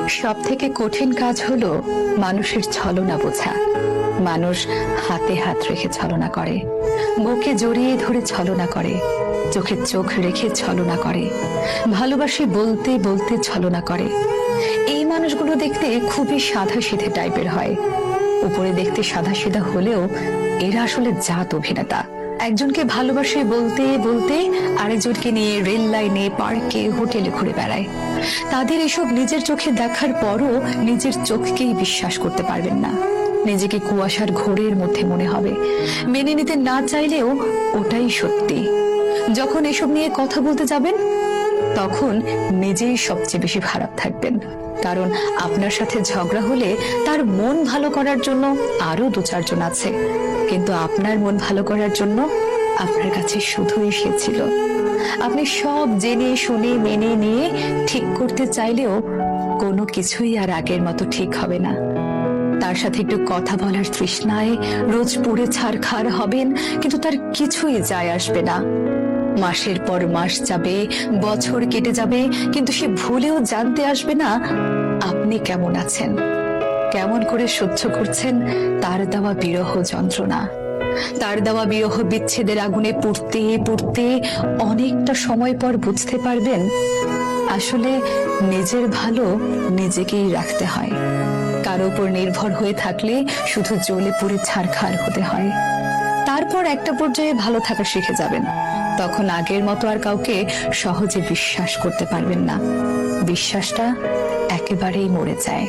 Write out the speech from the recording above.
সবথেকে কঠিন কাজ হলো মানুষের ছলনা বোঝা। মানুষ হাতে হাত রেখে ছলনা করে, বুকে জড়িয়ে ধরে ছলনা করে, চোখে চোখ রেখে ছলনা করে, ভালোবাসি বলতে বলতে ছলনা করে। এই মানুষগুলো দেখতে খুবই সাধাসিধে টাইপের হয়। উপরে দেখতে সাধাসিধা হলেও এরা আসলে জাত অভিনেতা। একজনকে ভালোবাসে বলতে বলতে আরেকজনকে নিয়ে রেল লাইনে, পার্কে, হোটেলে ঘুরে বেড়ায়। তাদের এসব নিজের চোখে দেখার পরও নিজের চোখকেই বিশ্বাস করতে পারবেন না। নিজেকে কুয়াশার ঘোরের মধ্যে মনে হবে, মেনে নিতে না চাইলেও ওটাই সত্যি। যখন এসব নিয়ে কথা বলতে যাবেন তখন নিজেই সবচেয়ে বেশি খারাপ থাকবেন, কারণ আপনার সাথে ঝগড়া হলে তার মন ভালো করার জন্য আরো দু চারজন আছে, কিন্তু আপনার মন ভালো করার জন্য আপনার কাছে শুধুই সে ছিল। আপনি সব জেনে শুনে মেনে নিয়ে ঠিক করতে চাইলেও কোনো কিছুই আর আগের মতো ঠিক হবে না। তার সাথে একটু কথা বলার তৃষ্ণায় রোজ পুড়ে ছারখার হবেন, কিন্তু তার কিছুই যায় আসবে না। মাসের পর মাস যাবে, বছর কেটে যাবে, কিন্তু সে ভুলেও জানতে আসবে না আপনি কেমন আছেন, কেমন করে সহ্য করছেন তার দেওয়া বিরহ যন্ত্রণা। তার দেওয়া বিরহ বিচ্ছেদের আগুনে পুড়তে পুড়তে অনেকটা সময় পর বুঝতে পারবেন আসলে নিজের ভালো নিজেকেই রাখতে হয়। কারো উপর নির্ভর হয়ে থাকলে শুধু জ্বলে পুড়ে ছারখার হতে হয়। তারপর একটা পর্যায়ে ভালো থাকা শিখে যাবেন, তখন আগের মতো আর কাউকে সহজে বিশ্বাস করতে পারবেন না। বিশ্বাসটা একেবারেই মরে যায়।